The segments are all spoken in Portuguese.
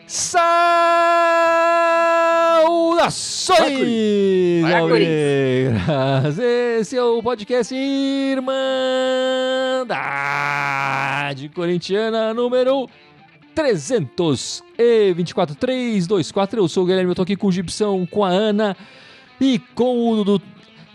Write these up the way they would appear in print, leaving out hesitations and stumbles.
Saudações, Alvinegras! Esse é o podcast Irmandade Corintiana número 324, 324. Eu sou o Guilherme, eu tô aqui com o Gibson, com a Ana e com o Dudu.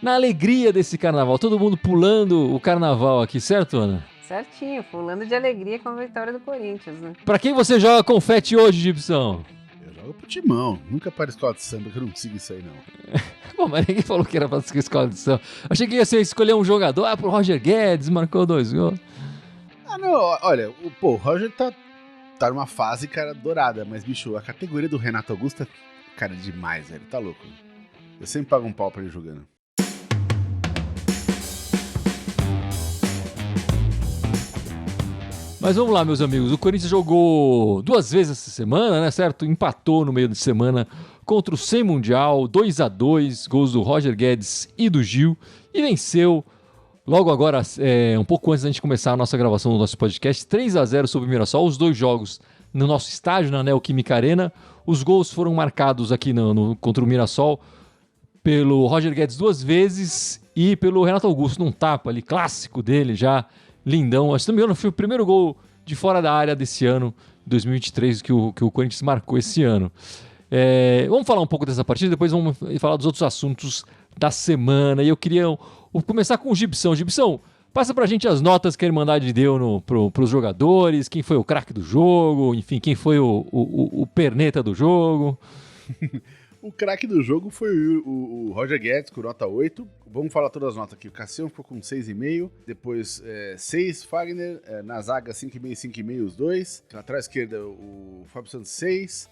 Na alegria desse carnaval, todo mundo pulando o carnaval aqui, certo, Ana? Certinho, pulando de alegria com a vitória do Corinthians, né? Pra quem você joga confete hoje, Gibson? Eu jogo pro Timão, nunca para escola de samba, que eu não consigo isso aí, não. Pô, mas ninguém falou que era pra escola de samba. Achei que ia ser escolher um jogador. Pro Roger Guedes, marcou 2 gols. Ah, não, olha, o Roger tá numa fase, cara, dourada, mas, bicho, a categoria do Renato Augusto é, cara, demais, velho, tá louco. Eu sempre pago um pau pra ele jogando. Mas vamos lá, meus amigos. O Corinthians jogou 2 vezes essa semana, né, certo? Empatou no meio de semana contra o Sem Mundial, 2-2, gols do Roger Guedes e do Gil, e venceu logo agora, um pouco antes da gente começar a nossa gravação do nosso podcast, 3-0 sobre o Mirassol, os 2 jogos no nosso estádio, na Neoquímica Arena. Os gols foram marcados aqui contra o Mirassol pelo Roger Guedes 2 vezes e pelo Renato Augusto num tapa ali, clássico dele já, lindão. Se não me engano, foi o primeiro gol de fora da área desse ano, 2023, que o Corinthians marcou esse ano. Vamos falar um pouco dessa partida, depois vamos falar dos outros assuntos da semana. E eu queria começar com o Gibson. Gibson, passa pra gente as notas que a Irmandade deu pros jogadores, quem foi o craque do jogo, enfim, quem foi o perneta do jogo. O craque do jogo foi o Roger Guedes, com nota 8. Vamos falar todas as notas aqui. O Cassiano ficou com 6,5. Depois 6, Fagner. Na zaga 5,5, 5,5 os dois. Lateral esquerda o Fábio Santos 6.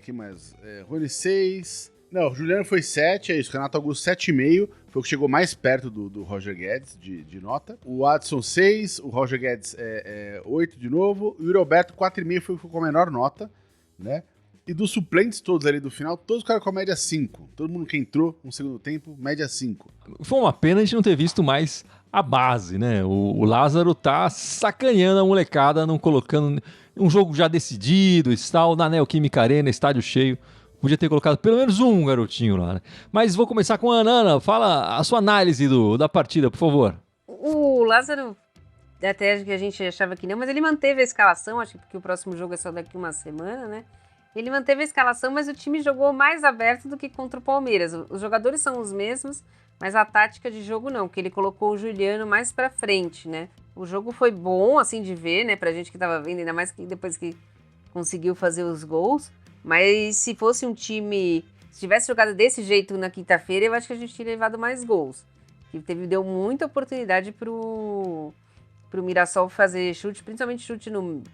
Quem mais? Rony 6. Não, o Juliano foi 7, é isso. Renato Augusto 7,5. Foi o que chegou mais perto do Roger Guedes de nota. O Adson 6. O Roger Guedes 8 de novo. E o Roberto 4,5 foi com a menor nota, né? E dos suplentes todos ali do final, todos ficaram com a média 5. Todo mundo que entrou no segundo tempo, média 5. Foi uma pena a gente não ter visto mais a base, né? O Lázaro tá sacaneando a molecada, não colocando um jogo já decidido e tal, na Neoquímica Arena, estádio cheio. Podia ter colocado pelo menos um garotinho lá, né? Mas vou começar com a Ana. Fala a sua análise da partida, por favor. O Lázaro, até que a gente achava que não, mas ele manteve a escalação, acho que porque o próximo jogo é só daqui uma semana, né? Ele manteve a escalação, mas o time jogou mais aberto do que contra o Palmeiras. Os jogadores são os mesmos, mas a tática de jogo não, porque ele colocou o Juliano mais pra frente, né? O jogo foi bom, assim, de ver, né? Pra gente que tava vendo, ainda mais que depois que conseguiu fazer os gols. Mas se fosse um time... Se tivesse jogado desse jeito na quinta-feira, eu acho que a gente teria levado mais gols. Deu muita oportunidade pro Mirassol fazer chute, principalmente chute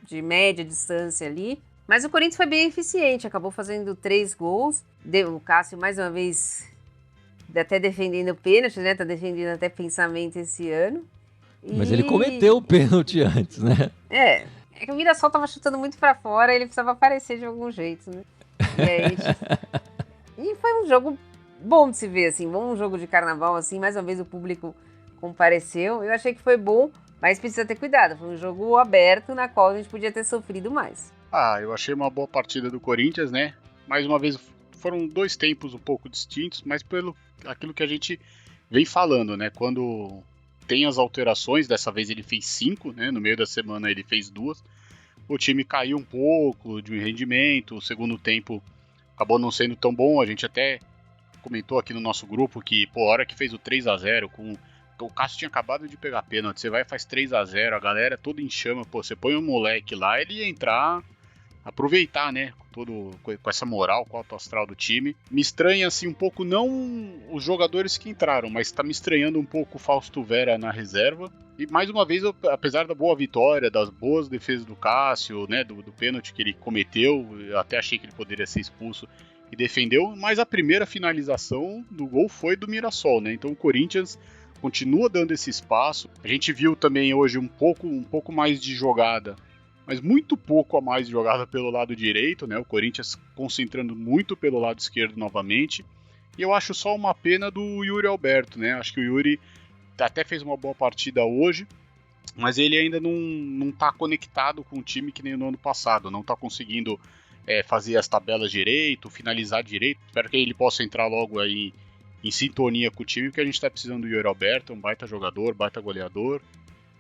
de média distância ali. Mas o Corinthians foi bem eficiente, acabou fazendo 3 gols. O Cássio, mais uma vez, até defendendo o pênalti, né? Tá defendendo até pensamento esse ano. Mas ele cometeu o pênalti antes, né? É que o Mirassol tava chutando muito pra fora, ele precisava aparecer de algum jeito, né? E foi um jogo bom de se ver, assim, um jogo de carnaval, assim, mais uma vez o público compareceu. Eu achei que foi bom, mas precisa ter cuidado. Foi um jogo aberto, na qual a gente podia ter sofrido mais. Eu achei uma boa partida do Corinthians, né? Mais uma vez, foram 2 tempos um pouco distintos, mas pelo aquilo que a gente vem falando, né? Quando tem as alterações, dessa vez ele fez 5, né? No meio da semana ele fez 2. O time caiu um pouco de rendimento, o segundo tempo acabou não sendo tão bom. A gente até comentou aqui no nosso grupo que, a hora que fez o 3-0, o Cássio tinha acabado de pegar pênalti, você vai e faz 3-0, a galera toda em chama, você põe um moleque lá, ele ia entrar... aproveitar, né, com essa moral, com o alto astral do time. Me estranha, assim, um pouco, não os jogadores que entraram, mas tá me estranhando um pouco o Fausto Vera na reserva. E, mais uma vez, apesar da boa vitória, das boas defesas do Cássio, né, do pênalti que ele cometeu, eu até achei que ele poderia ser expulso e defendeu, mas a primeira finalização do gol foi do Mirassol, né, então o Corinthians continua dando esse espaço. A gente viu também hoje um pouco mais de jogada, mas muito pouco a mais de jogada pelo lado direito, né? O Corinthians concentrando muito pelo lado esquerdo novamente. E eu acho só uma pena do Yuri Alberto, né? Acho que o Yuri até fez uma boa partida hoje, mas ele ainda não tá conectado com o time que nem no ano passado, não tá conseguindo fazer as tabelas direito, finalizar direito. Espero que ele possa entrar logo aí em sintonia com o time, porque a gente tá precisando do Yuri Alberto, um baita jogador, baita goleador.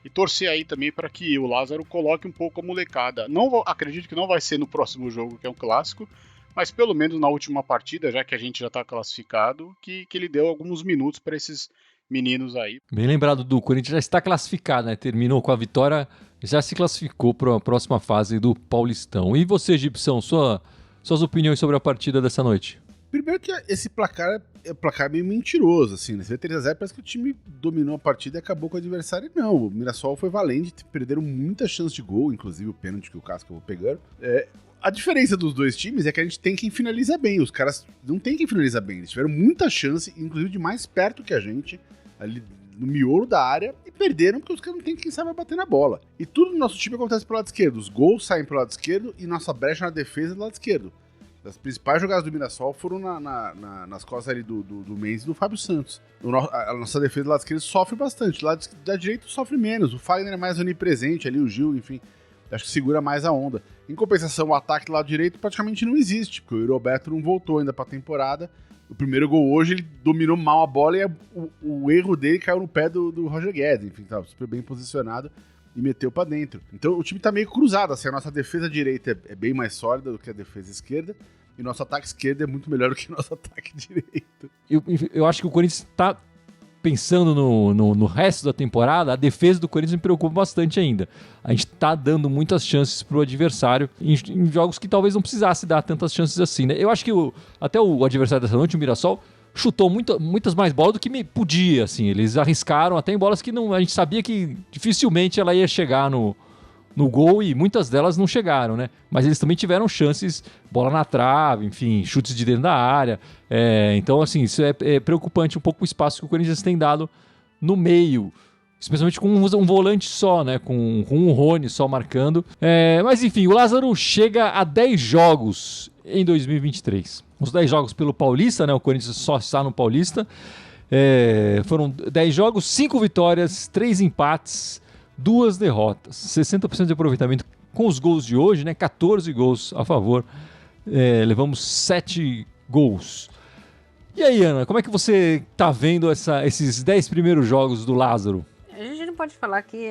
E torcer aí também para que o Lázaro coloque um pouco a molecada. Acredito que não vai ser no próximo jogo, que é um clássico, mas pelo menos na última partida, já que a gente já está classificado, que ele deu alguns minutos para esses meninos aí. Bem lembrado, do Corinthians já está classificado, né? Terminou com a vitória, já se classificou para a próxima fase do Paulistão. E você, Gibson, suas opiniões sobre a partida dessa noite? Primeiro que esse placar é um placar meio mentiroso, assim, né? Você vê 3x0, parece que o time dominou a partida e acabou com o adversário. Não, o Mirassol foi valente, perderam muita chance de gol, inclusive o pênalti que o Casca acabou pegando. A diferença dos dois times é que a gente tem quem finaliza bem, os caras não tem quem finaliza bem, eles tiveram muita chance, inclusive de mais perto que a gente, ali no miolo da área, e perderam porque os caras não tem quem sabe bater na bola. E tudo no nosso time acontece pelo lado esquerdo, os gols saem pelo lado esquerdo e nossa brecha na defesa é do lado esquerdo. As principais jogadas do Mirassol foram nas costas ali do Mendes e do Fábio Santos. A nossa defesa do lado esquerdo sofre bastante, o lado da direita sofre menos. O Fagner é mais onipresente ali, o Gil, enfim, acho que segura mais a onda. Em compensação, o ataque do lado direito praticamente não existe, porque o Yuri Alberto não voltou ainda pra temporada. O primeiro gol hoje, ele dominou mal a bola e o erro dele caiu no pé do Roger Guedes, enfim, tava super bem posicionado e meteu pra dentro. Então o time tá meio cruzado, assim, a nossa defesa direita é bem mais sólida do que a defesa esquerda, e nosso ataque esquerdo é muito melhor do que o nosso ataque direito. Eu acho que o Corinthians tá pensando no resto da temporada, a defesa do Corinthians me preocupa bastante ainda. A gente tá dando muitas chances pro adversário em jogos que talvez não precisasse dar tantas chances assim, né? Eu acho que até o adversário dessa noite, o Mirassol, chutou muitas mais bolas do que podia, assim. Eles arriscaram até em bolas que a gente sabia que dificilmente ela ia chegar no gol, e muitas delas não chegaram, né? Mas eles também tiveram chances, bola na trave, enfim, chutes de dentro da área. Então, assim, isso é preocupante um pouco o espaço que o Corinthians tem dado no meio, especialmente com um volante só, né? Com um Rony só marcando. Mas, enfim, o Lázaro chega a 10 jogos em 2023. Os 10 jogos pelo Paulista, né? O Corinthians só está no Paulista. Foram 10 jogos, 5 vitórias, 3 empates, 2 derrotas, 60% de aproveitamento com os gols de hoje, né? 14 gols a favor, levamos 7 gols. E aí, Ana, como é que você tá vendo esses 10 primeiros jogos do Lázaro? A gente não pode falar que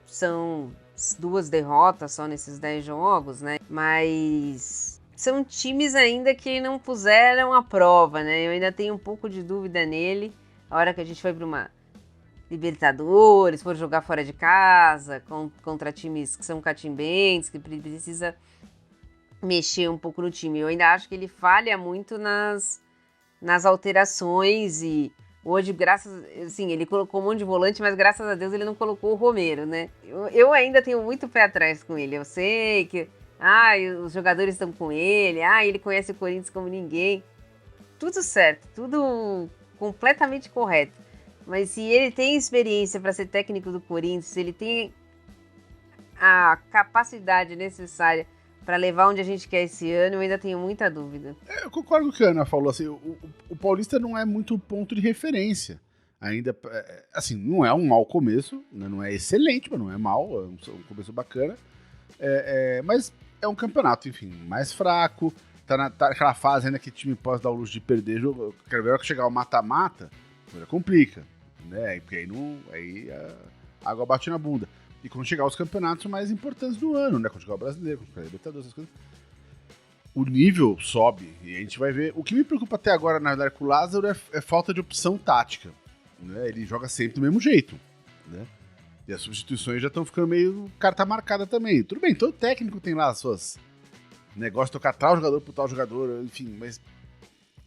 são 2 derrotas só nesses 10 jogos, né? Mas são times ainda que não puseram a prova, né? Eu ainda tenho um pouco de dúvida nele. A hora que a gente foi para uma Libertadores, for jogar fora de casa, contra times que são catimbentes, que precisa mexer um pouco no time. Eu ainda acho que ele falha muito nas alterações, e hoje, ele colocou um monte de volante, mas graças a Deus ele não colocou o Romero, né? Eu ainda tenho muito pé atrás com ele. Eu sei que os jogadores estão com ele, ele conhece o Corinthians como ninguém. Tudo certo, tudo completamente correto. Mas se ele tem experiência para ser técnico do Corinthians, se ele tem a capacidade necessária para levar onde a gente quer esse ano, eu ainda tenho muita dúvida. Eu concordo com o que a Ana falou, assim, o Paulista não é muito ponto de referência. Ainda, assim, não é um mau começo, né? Não é excelente, mas não é mau, é um começo bacana. Mas é um campeonato, enfim, mais fraco, tá naquela fase ainda que o time pode dar o luxo de perder jogo. Quero ver que chegar o mata-mata, complica, né? Porque aí a água bate na bunda. E quando chegar os campeonatos mais importantes do ano, né? Quando chegar o Brasileiro, quando chegar a Libertadores, essas coisas, o nível sobe e a gente vai ver. O que me preocupa até agora, na verdade, com o Lázaro é falta de opção tática, né? Ele joga sempre do mesmo jeito, né? E as substituições já estão ficando meio carta marcada também. Tudo bem, todo técnico tem lá as suas negócios de tocar tal jogador pro tal jogador, enfim, mas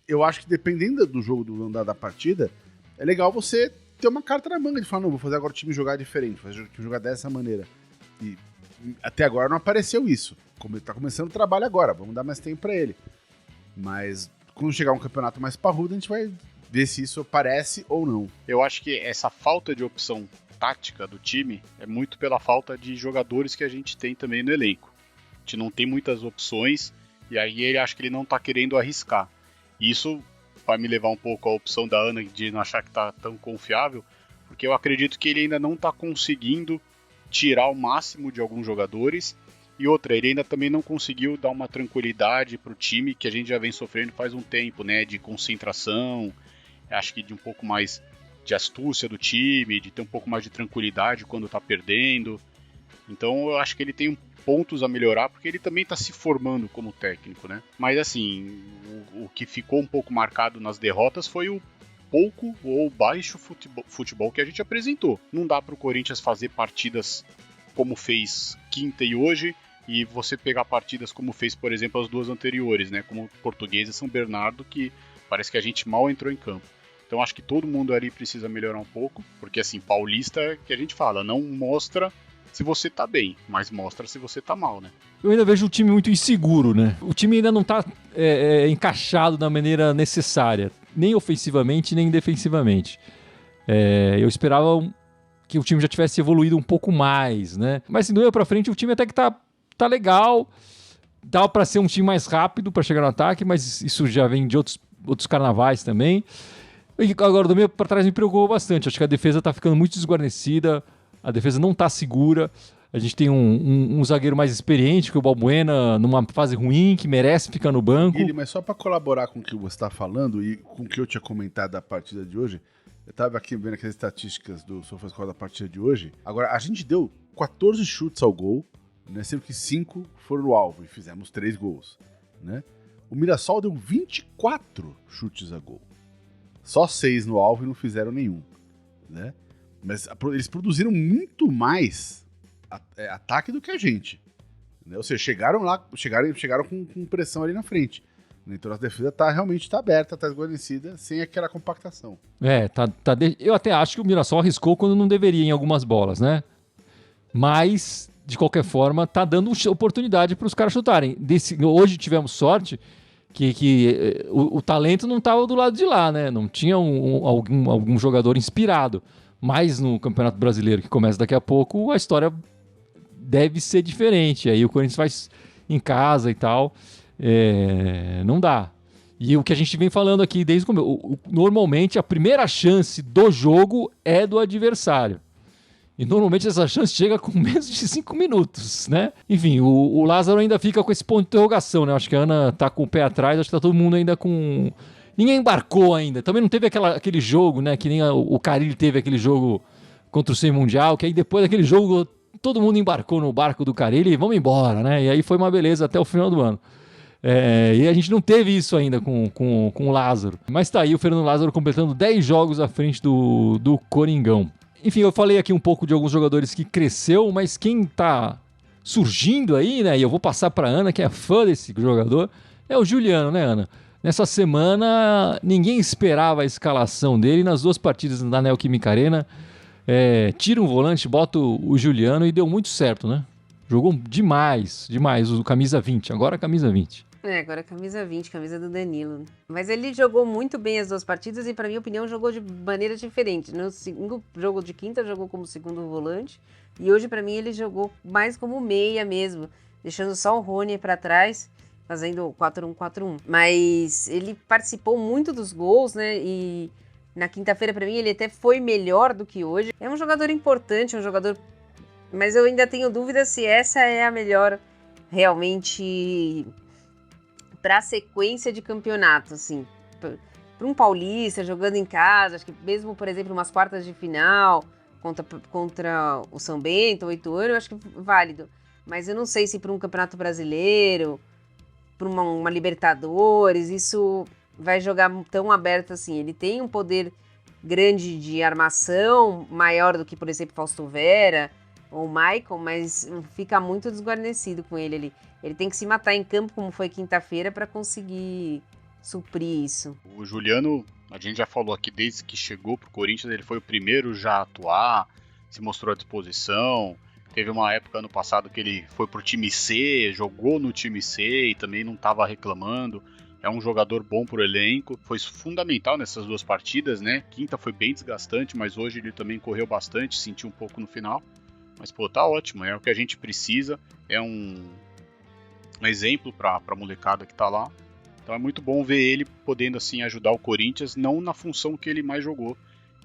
eu acho que dependendo do jogo, do andar da partida, é legal você ter uma carta na manga de falar, não, vou fazer agora o time jogar diferente, fazer o time jogar dessa maneira. E até agora não apareceu isso. Tá começando o trabalho agora, vamos dar mais tempo pra ele. Mas quando chegar um campeonato mais parrudo, a gente vai ver se isso aparece ou não. Eu acho que essa falta de opção tática do time é muito pela falta de jogadores que a gente tem também no elenco. A gente não tem muitas opções, e aí ele acha que ele não tá querendo arriscar. Isso vai me levar um pouco à opção da Ana de não achar que tá tão confiável, porque eu acredito que ele ainda não tá conseguindo tirar o máximo de alguns jogadores. E outra, ele ainda também não conseguiu dar uma tranquilidade pro time que a gente já vem sofrendo faz um tempo, né? De concentração, acho que de um pouco mais de astúcia do time, de ter um pouco mais de tranquilidade quando tá perdendo. Então eu acho que ele tem pontos a melhorar, porque ele também tá se formando como técnico, né? Mas assim, o que ficou um pouco marcado nas derrotas foi o pouco ou baixo futebol que a gente apresentou. Não dá pro Corinthians fazer partidas como fez quinta e hoje, e você pegar partidas como fez, por exemplo, as duas anteriores, né? Como Portuguesa e São Bernardo, que parece que a gente mal entrou em campo. Então acho que todo mundo ali precisa melhorar um pouco, porque assim, paulista, que a gente fala, não mostra se você tá bem, mas mostra se você tá mal, né? Eu ainda vejo o time muito inseguro, né? O time ainda não tá encaixado da maneira necessária, nem ofensivamente, nem defensivamente. Eu esperava que o time já tivesse evoluído um pouco mais, né? Mas assim, do meio pra frente, o time até que tá legal. Dá pra ser um time mais rápido pra chegar no ataque, mas isso já vem de outros carnavais também. E agora, do meio pra trás me preocupou bastante. Acho que a defesa tá ficando muito desguarnecida, a defesa não tá segura. A gente tem um zagueiro mais experiente que o Balbuena, numa fase ruim, que merece ficar no banco. Guilherme, mas só pra colaborar com o que você tá falando e com o que eu tinha comentado da partida de hoje, eu tava aqui vendo aquelas estatísticas do SofaScore da partida de hoje. Agora, a gente deu 14 chutes ao gol, né, sendo que 5 foram no alvo e fizemos 3 gols, né? O Mirassol deu 24 chutes a gol. Só 6 no alvo e não fizeram nenhum, né? Mas eles produziram muito mais ataque do que a gente, né? Ou seja, chegaram com pressão ali na frente. Então a defesa realmente tá aberta, tá esguarnecida, sem aquela compactação. Eu até acho que o Mirassol arriscou quando não deveria em algumas bolas, né? Mas, de qualquer forma, tá dando oportunidade para os caras chutarem. Hoje tivemos sorte que o talento não estava do lado de lá, né? Não tinha algum jogador inspirado. Mas no Campeonato Brasileiro, que começa daqui a pouco, a história deve ser diferente. Aí o Corinthians faz em casa e tal. Não dá. E o que a gente vem falando aqui desde o começo, normalmente a primeira chance do jogo é do adversário. E normalmente essa chance chega com menos de 5 minutos, né? Enfim, o Lázaro ainda fica com esse ponto de interrogação, né? Acho que a Ana tá com o pé atrás, acho que tá todo mundo ainda com... Ninguém embarcou ainda. Também não teve aquele jogo, né? Que nem o Carille teve aquele jogo contra o Sem Mundial, que aí depois daquele jogo todo mundo embarcou no barco do Carille e vamos embora, né? E aí foi uma beleza até o final do ano. E a gente não teve isso ainda com o Lázaro. Mas tá aí o Fernando Lázaro completando 10 jogos à frente do Coringão. Enfim, eu falei aqui um pouco de alguns jogadores que cresceu, mas quem tá surgindo aí, né? E eu vou passar pra Ana, que é fã desse jogador, é o Juliano, né, Ana? Nessa semana, ninguém esperava a escalação dele nas 2 partidas da Neoquímica Arena. Tira um volante, bota o Juliano e deu muito certo, né? Jogou demais, o camisa 20, agora a camisa 20. Agora a camisa 20, camisa do Danilo. Mas ele jogou muito bem as 2 partidas e, pra minha opinião, jogou de maneira diferente. No segundo jogo de quinta, jogou como segundo volante. E hoje, pra mim, ele jogou mais como meia mesmo, deixando só o Rony pra trás, fazendo 4-1-4-1. Mas ele participou muito dos gols, né? E na quinta-feira, pra mim, ele até foi melhor do que hoje. É um jogador importante, um jogador... Mas eu ainda tenho dúvida se essa é a melhor, realmente... para a sequência de campeonato, assim, para um paulista jogando em casa, acho que mesmo, por exemplo, umas quartas de final contra o São Bento, 8 anos, eu acho que é válido. Mas eu não sei se para um campeonato brasileiro, para uma Libertadores, isso vai jogar tão aberto assim. Ele tem um poder grande de armação, maior do que, por exemplo, Fausto Vera ou Michael, mas fica muito desguarnecido com ele ali. Ele tem que se matar em campo, como foi quinta-feira, para conseguir suprir isso. O Juliano, a gente já falou aqui, desde que chegou pro Corinthians, ele foi o primeiro já a atuar, se mostrou à disposição. Teve uma época ano passado que ele foi pro time C, jogou no time C e também não estava reclamando. É um jogador bom pro elenco, foi fundamental nessas 2 partidas, né? Quinta foi bem desgastante, mas hoje ele também correu bastante, sentiu um pouco no final. Mas, pô, tá ótimo, é o que a gente precisa, é um exemplo pra molecada que tá lá. Então é muito bom ver ele podendo assim ajudar o Corinthians, não na função que ele mais jogou,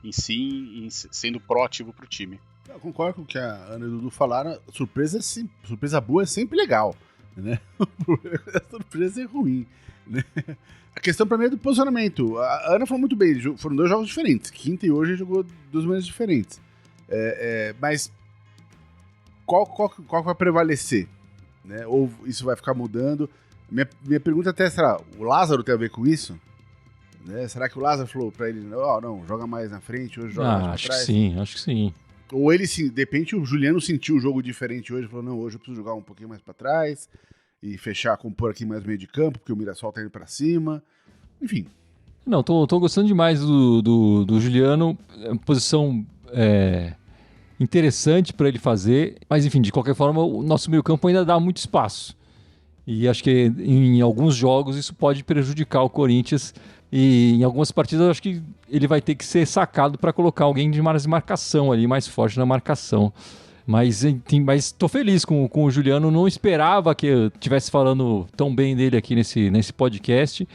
em si, sendo proativo para o time. Eu concordo com o que a Ana e o Dudu falaram. Surpresa boa é sempre legal, né? A surpresa é ruim, né? A questão pra mim é do posicionamento. A Ana falou muito bem, foram 2 jogos diferentes. Quinta e hoje jogou 2 maneiras diferentes. Mas qual vai prevalecer? Né? Ou isso vai ficar mudando? Minha pergunta até será, o Lázaro tem a ver com isso? Né? Será que o Lázaro falou pra ele, não, joga mais na frente, hoje joga mais pra trás? Acho que sim. Ou ele, de repente, o Juliano sentiu o jogo diferente hoje, falou, não, hoje eu preciso jogar um pouquinho mais pra trás e fechar, compor aqui mais meio de campo, porque o Mirassol tá indo pra cima. Enfim. Não, tô gostando demais do Juliano, posição interessante para ele fazer, mas enfim, de qualquer forma, o nosso meio campo ainda dá muito espaço. E acho que em alguns jogos isso pode prejudicar o Corinthians. E em algumas partidas eu acho que ele vai ter que ser sacado para colocar alguém de mais marcação ali, mais forte na marcação. Mas tô feliz com o Juliano. Não esperava que eu estivesse falando tão bem dele aqui nesse podcast.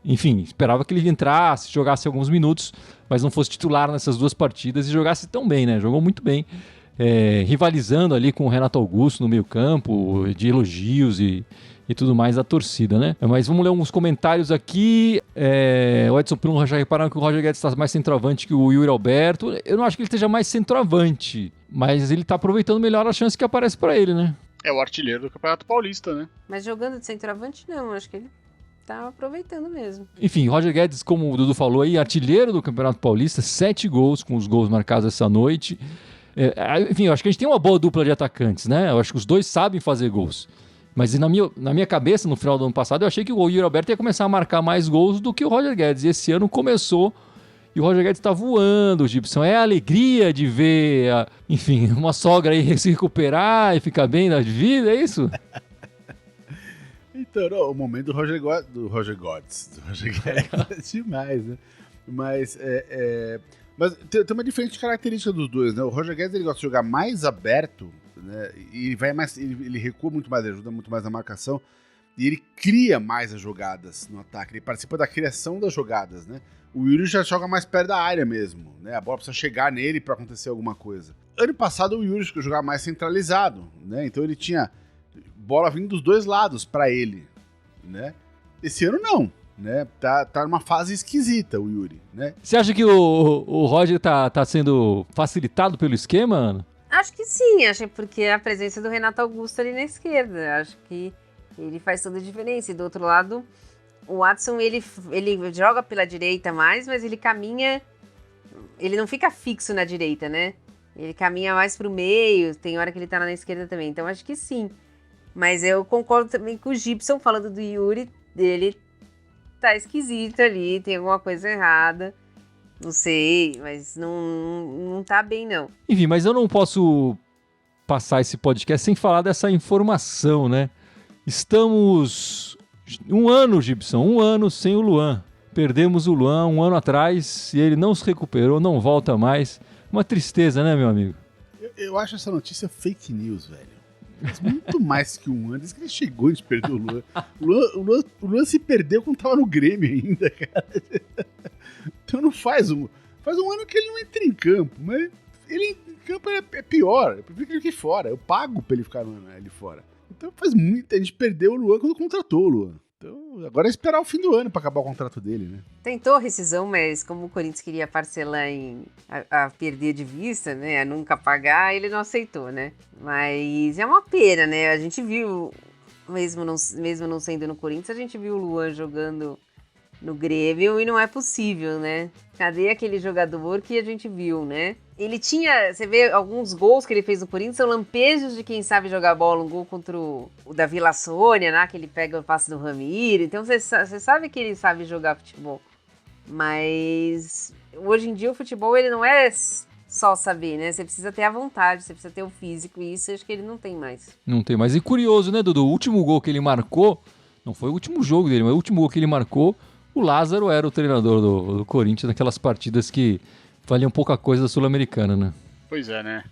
Enfim, esperava que ele entrasse, jogasse alguns minutos, mas não fosse titular nessas 2 partidas e jogasse tão bem, né? Jogou muito bem. Rivalizando ali com o Renato Augusto no meio campo, de elogios e tudo mais da torcida, né? Mas vamos ler alguns comentários aqui. O Edson Plum já repararam que o Roger Guedes está mais centroavante que o Yuri Alberto. Eu não acho que ele esteja mais centroavante, mas ele está aproveitando melhor a chance que aparece para ele, né? É o artilheiro do Campeonato Paulista, né? Mas jogando de centroavante, não. Acho que ele tá aproveitando mesmo. Enfim, Roger Guedes, como o Dudu falou aí, artilheiro do Campeonato Paulista, 7 gols com os gols marcados essa noite. Enfim, eu acho que a gente tem uma boa dupla de atacantes, né? Eu acho que os dois sabem fazer gols. Mas na minha cabeça, no final do ano passado, eu achei que o Yuri Alberto ia começar a marcar mais gols do que o Roger Guedes. E esse ano começou e o Roger Guedes está voando, Gibson. É a alegria de ver, enfim, uma sogra aí se recuperar e ficar bem na vida, é isso? Então, não, o momento do Roger Guedes é demais, né? Mas tem uma diferente característica dos dois, né? O Roger Guedes ele gosta de jogar mais aberto, né? E ele recua muito mais, ele ajuda muito mais na marcação e ele cria mais as jogadas no ataque, ele participa da criação das jogadas, né? O Yuri já joga mais perto da área mesmo, né? A bola precisa chegar nele para acontecer alguma coisa. Ano passado o Yuri jogava mais centralizado, né? Então ele tinha bola vindo dos 2 lados para ele, né? Esse ano não, né? Tá numa fase esquisita o Yuri, né? Você acha que o Roger tá sendo facilitado pelo esquema, Ana? Acho que sim, porque a presença do Renato Augusto ali na esquerda, acho que ele faz toda a diferença. E do outro lado, o Watson, ele joga pela direita mais, mas ele caminha, ele não fica fixo na direita, né? Ele caminha mais pro meio, tem hora que ele tá na esquerda também, então acho que sim. Mas eu concordo também com o Gibson, falando do Yuri, dele tá esquisito ali, tem alguma coisa errada. Não sei, mas não tá bem, não. Enfim, mas eu não posso passar esse podcast sem falar dessa informação, né? Estamos 1 ano, Gibson, 1 ano sem o Luan. Perdemos o Luan 1 ano atrás e ele não se recuperou, não volta mais. Uma tristeza, né, meu amigo? Eu acho essa notícia fake news, velho. Mas muito mais que 1 ano. Diz que ele chegou e perdeu o Luan. O Luan se perdeu quando tava no Grêmio ainda, cara. Então não faz um ano que ele não entra em campo, mas ele em campo é pior. Eu prefiro que ele fique fora. Eu pago pra ele ficar ali fora. Então faz muito. A gente perdeu o Luan quando contratou o Luan. Então agora é esperar o fim do ano pra acabar o contrato dele, né? Tentou a rescisão, mas como o Corinthians queria parcelar a perder de vista, né? A nunca pagar, ele não aceitou, né? Mas é uma pena, né? A gente viu, mesmo não sendo no Corinthians, a gente viu o Luan jogando no Grêmio e não é possível, né? Cadê aquele jogador que a gente viu, né? Ele tinha, você vê alguns gols que ele fez no Corinthians, são lampejos de quem sabe jogar bola, um gol contra o da Vila Sônia, né? Que ele pega o passe do Ramiro, então você sabe que ele sabe jogar futebol. Mas hoje em dia o futebol ele não é só saber, né? Você precisa ter a vontade, você precisa ter o físico, e isso eu acho que ele não tem mais. Não tem mais. E curioso, né, Dudu? O último gol que ele marcou, não foi o último jogo dele, mas o último gol que ele marcou, o Lázaro era o treinador do Corinthians naquelas partidas que valiam pouca coisa da Sul-Americana, né? Pois é, né?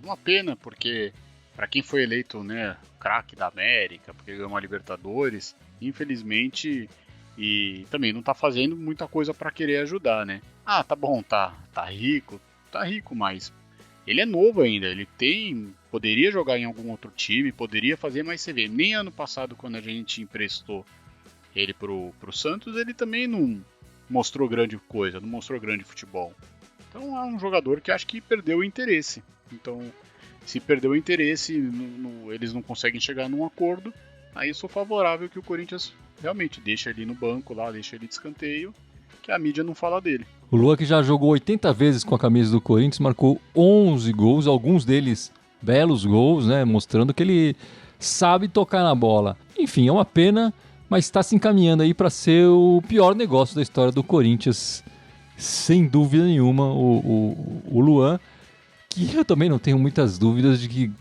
Uma pena, porque para quem foi eleito, né, craque da América, porque ganhou uma Libertadores, infelizmente E também não tá fazendo muita coisa para querer ajudar, né? Ah, tá bom, tá rico, mas ele é novo ainda, poderia jogar em algum outro time, poderia fazer, mas você vê, nem ano passado quando a gente emprestou ele pro Santos, ele também não mostrou grande coisa, não mostrou grande futebol. Então é um jogador que acho que perdeu o interesse. Então, se perdeu o interesse, eles não conseguem chegar num acordo, aí eu sou favorável que o Corinthians realmente deixa ele no banco lá, deixa ele de escanteio, que a mídia não fala dele. O Luan, que já jogou 80 vezes com a camisa do Corinthians, marcou 11 gols, alguns deles belos gols, né, mostrando que ele sabe tocar na bola. Enfim, é uma pena, mas está se encaminhando aí para ser o pior negócio da história do Corinthians, sem dúvida nenhuma, o Luan, que eu também não tenho muitas dúvidas de que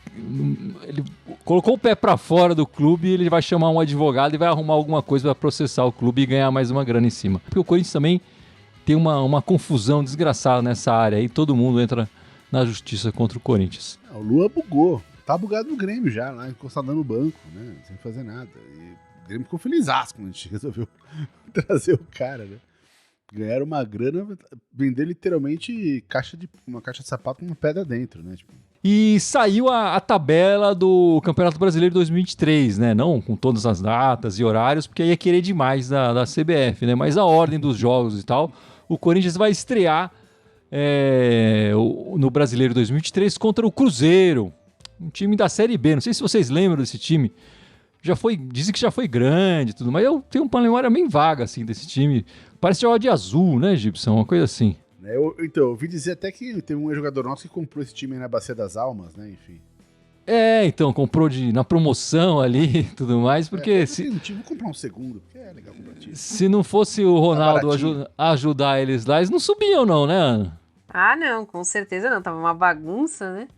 ele colocou o pé para fora do clube, ele vai chamar um advogado e vai arrumar alguma coisa para processar o clube e ganhar mais uma grana em cima. Porque o Corinthians também tem uma confusão desgraçada nessa área aí, todo mundo entra na justiça contra o Corinthians. O Luan bugou, tá bugado no Grêmio já, lá encostado no banco, né, sem fazer nada. E o Grêmio ficou felizaço quando a gente resolveu trazer o cara, né. Ganharam uma grana, vender literalmente uma caixa de sapato com uma pedra dentro, né? Tipo. E saiu a tabela do Campeonato Brasileiro 2023, né? Não com todas as datas e horários, porque aí ia querer demais da CBF, né? Mas a ordem dos jogos e tal, o Corinthians vai estrear no Brasileiro 2023 contra o Cruzeiro, um time da Série B. Não sei se vocês lembram desse time. Dizem que já foi grande e tudo, mas eu tenho uma memória bem vaga, assim, desse time. Parece jogar de azul, né, Gibson? Uma coisa assim. Eu ouvi dizer até que tem um jogador nosso que comprou esse time aí na Bacia das Almas, né, enfim. Então, comprou na promoção ali e tudo mais, porque... Vou comprar um segundo, porque é legal comprar time. Se não fosse o Ronaldo ajudar eles lá, eles não subiam não, né, Ana? Ah, não, com certeza não. Tava uma bagunça, né?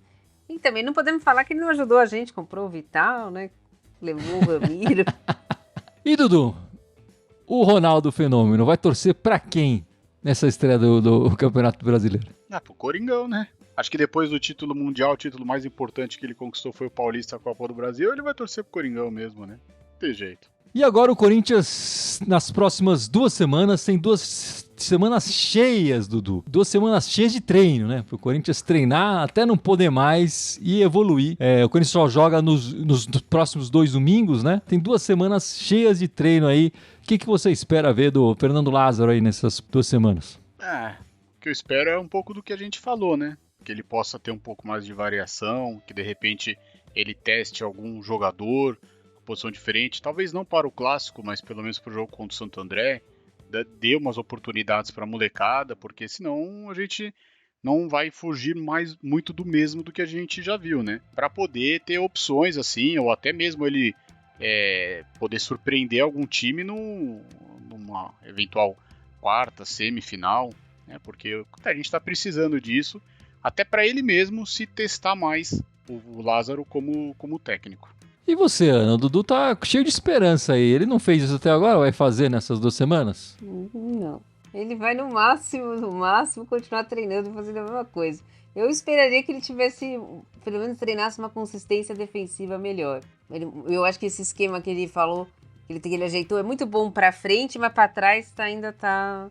E também não podemos falar que ele não ajudou a gente, comprou o Vital, né? Levou o Ramiro. E, Dudu, o Ronaldo Fenômeno vai torcer pra quem nessa estreia do Campeonato Brasileiro? Pro Coringão, né? Acho que depois do título mundial, o título mais importante que ele conquistou foi o Paulista, a Copa do Brasil, ele vai torcer pro Coringão mesmo, né? Não tem jeito. E agora o Corinthians, nas próximas 2 semanas, tem 2 semanas cheias, Dudu. 2 semanas cheias de treino, né? Para o Corinthians treinar até não poder mais e evoluir. O Corinthians só joga nos próximos 2 domingos, né? Tem 2 semanas cheias de treino aí. O que você espera ver do Fernando Lázaro aí nessas 2 semanas? O que eu espero é um pouco do que a gente falou, né? Que ele possa ter um pouco mais de variação, que de repente ele teste algum jogador, posição diferente, talvez não para o clássico, mas pelo menos para o jogo contra o Santo André, dê umas oportunidades para a molecada, porque senão a gente não vai fugir mais muito do mesmo do que a gente já viu, né? Para poder ter opções assim, ou até mesmo ele poder surpreender algum time numa eventual quarta, semifinal, né? Porque a gente está precisando disso, até para ele mesmo se testar mais o Lázaro como técnico. E você, Ana? O Dudu tá cheio de esperança aí. Ele não fez isso até agora? Vai fazer nessas 2 semanas? Não. Ele vai no máximo continuar treinando e fazendo a mesma coisa. Eu esperaria que ele tivesse, pelo menos treinasse uma consistência defensiva melhor. Eu acho que esse esquema que ele falou, que ele ajeitou, é muito bom pra frente, mas pra trás ainda tá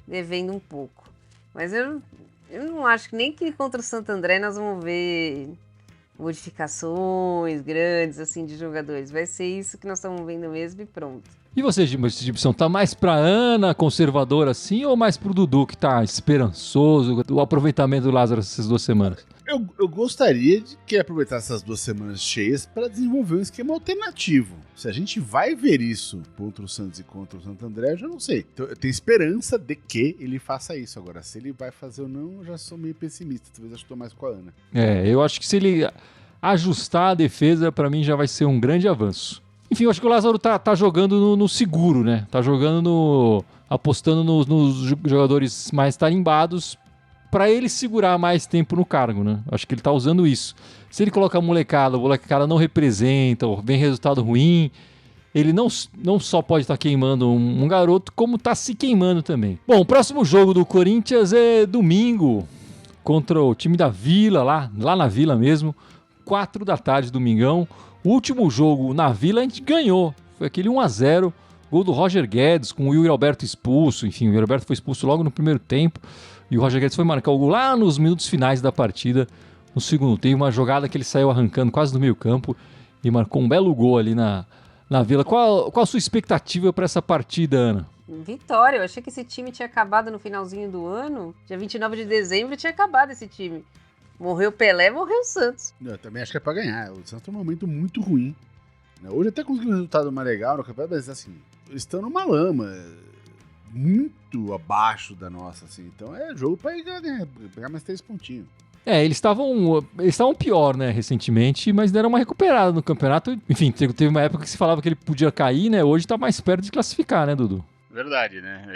devendo um pouco. Mas eu não acho que nem que contra o Santo André nós vamos ver modificações grandes assim de jogadores. Vai ser isso que nós estamos vendo mesmo e pronto. E você, Gibson, tá mais pra Ana, conservadora assim, ou mais pro Dudu, que tá esperançoso, o aproveitamento do Lázaro essas 2 semanas? Eu gostaria de que ele aproveitasse essas 2 semanas cheias para desenvolver um esquema alternativo. Se a gente vai ver isso contra o Santos e contra o Santo André, eu já não sei. Então, eu tenho esperança de que ele faça isso. Agora, se ele vai fazer ou não, eu já sou meio pessimista. Talvez eu estou mais com a Ana. Eu acho que se ele ajustar a defesa, para mim já vai ser um grande avanço. Enfim, eu acho que o Lázaro tá jogando no seguro, né? Tá jogando apostando nos jogadores mais tarimbados para ele segurar mais tempo no cargo, né? Acho que ele tá usando isso. Se ele colocar a molecada não representa, ou vem resultado ruim, ele não só pode estar queimando um garoto, como tá se queimando também. Bom, o próximo jogo do Corinthians é domingo, contra o time da Vila, lá na Vila mesmo, 4 da tarde, domingão. O último jogo na Vila a gente ganhou, foi aquele 1-0, Gol do Roger Guedes, com o Yuri Alberto expulso. Enfim, o Yuri Alberto foi expulso logo no primeiro tempo. E o Roger Guedes foi marcar o gol lá nos minutos finais da partida. No segundo tempo, uma jogada que ele saiu arrancando quase do meio campo e marcou um belo gol ali na Vila. Qual a sua expectativa para essa partida, Ana? Vitória, eu achei que esse time tinha acabado no finalzinho do ano. Dia 29 de dezembro tinha acabado esse time. Morreu Pelé, morreu o Santos. Eu também acho que é pra ganhar. O Santos tem um momento muito ruim. Hoje até conseguiu um resultado mais legal no campeonato, mas assim, eles estão numa lama muito abaixo da nossa, assim. Então é jogo pra ir ganhar, pegar mais 3 pontinhos. Eles estavam pior, né, recentemente, mas deram uma recuperada no campeonato. Enfim, teve uma época que se falava que ele podia cair, né? Hoje tá mais perto de classificar, né, Dudu? Verdade, né?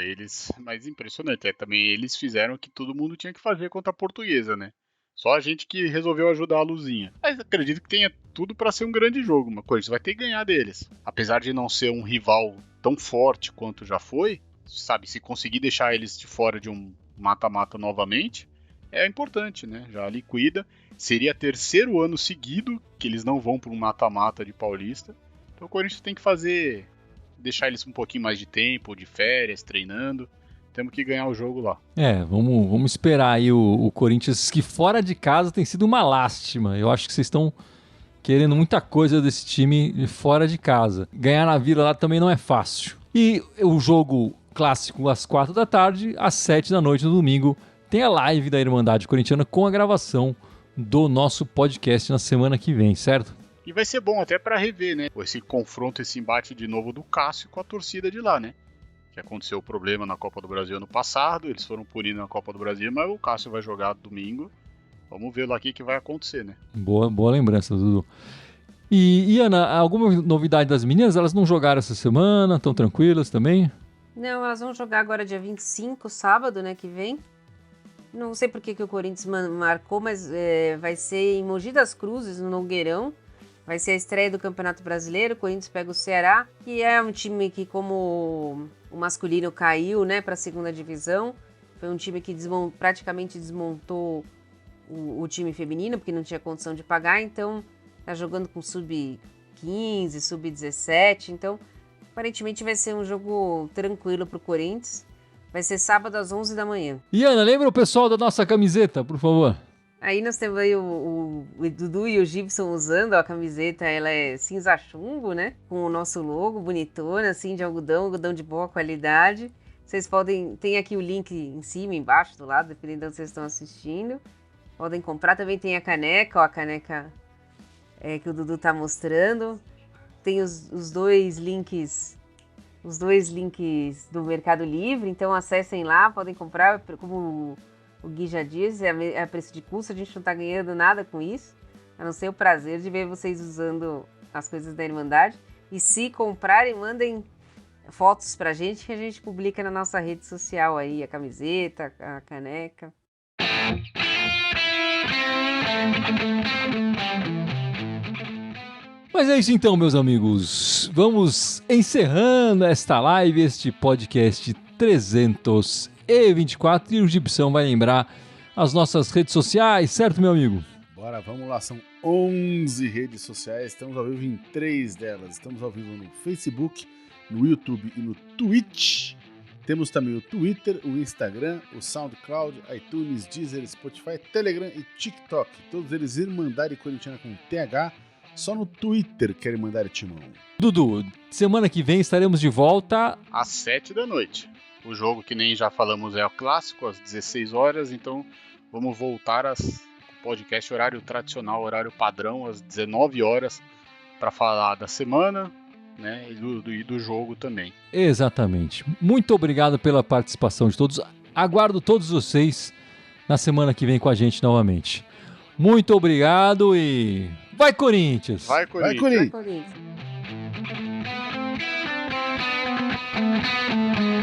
Mas impressionante, também eles fizeram o que todo mundo tinha que fazer contra a Portuguesa, né? Só a gente que resolveu ajudar a Luzinha. Mas acredito que tenha tudo pra ser um grande jogo, uma coisa, vai ter que ganhar deles. Apesar de não ser um rival tão forte quanto já foi, sabe, se conseguir deixar eles de fora de um mata-mata novamente, é importante, né? Já liquida. Seria terceiro ano seguido que eles não vão para um mata-mata de Paulista. Então o Corinthians tem que deixar eles um pouquinho mais de tempo, de férias, treinando. Temos que ganhar o jogo lá. Vamos esperar aí o Corinthians, que fora de casa tem sido uma lástima. Eu acho que vocês estão querendo muita coisa desse time fora de casa. Ganhar na Vila lá também não é fácil. E o jogo clássico às 4h, às 7h no domingo, tem a live da Irmandade Corintiana com a gravação do nosso podcast na semana que vem, certo? E vai ser bom até para rever, né? Esse confronto, esse embate de novo do Cássio com a torcida de lá, né? Que aconteceu o problema na Copa do Brasil ano passado, eles foram punidos na Copa do Brasil, mas o Cássio vai jogar domingo. Vamos ver lá o que vai acontecer, né? Boa lembrança, Dudu. E Ana, alguma novidade das meninas? Elas não jogaram essa semana? Estão tranquilas também? Não, elas vão jogar agora dia 25, sábado, né, que vem. Não sei por que o Corinthians marcou, mas vai ser em Mogi das Cruzes, no Nogueirão. Vai ser a estreia do Campeonato Brasileiro. O Corinthians pega o Ceará, que é um time que, como o masculino caiu, né, para a segunda divisão, foi um time que praticamente desmontou o time feminino, porque não tinha condição de pagar. Então, tá jogando com sub-15, sub-17. Então, aparentemente vai ser um jogo tranquilo para o Corinthians. Vai ser sábado às 11 da manhã. E Ana, lembra o pessoal da nossa camiseta, por favor? Aí nós temos aí o Dudu e o Gibson usando a camiseta, ela é cinza chumbo, né? Com o nosso logo, bonitona, assim, de algodão de boa qualidade. Vocês tem aqui o link em cima, embaixo, do lado, dependendo de onde vocês estão assistindo. Podem comprar, também tem a caneca que o Dudu tá mostrando. Tem os dois links do Mercado Livre, então acessem lá, podem comprar, como o Gui já disse, é a preço de custo, a gente não tá ganhando nada com isso, a não ser o prazer de ver vocês usando as coisas da Irmandade. E se comprarem, mandem fotos pra gente, que a gente publica na nossa rede social aí, a camiseta, a caneca. Mas é isso então, meus amigos. Vamos encerrando esta live, este podcast 324. E o Gibson vai lembrar as nossas redes sociais, certo, meu amigo? Bora, vamos lá. São 11 redes sociais. Estamos ao vivo em 3 delas. Estamos ao vivo no Facebook, no YouTube e no Twitch. Temos também o Twitter, o Instagram, o SoundCloud, iTunes, Deezer, Spotify, Telegram e TikTok. Todos eles Irmandade Corintiana com TH. Só no Twitter querem mandar Timão. Dudu, semana que vem estaremos de volta às 7 da noite. O jogo, que nem já falamos, é o clássico, às 16 horas. Então vamos voltar ao podcast horário tradicional, horário padrão, às 19 horas, para falar da semana, né, e do jogo também. Exatamente. Muito obrigado pela participação de todos. Aguardo todos vocês na semana que vem com a gente novamente. Muito obrigado e... Vai, Corinthians! Vai, Corinthians! Vai, Corinthians! Vai, Corinthians!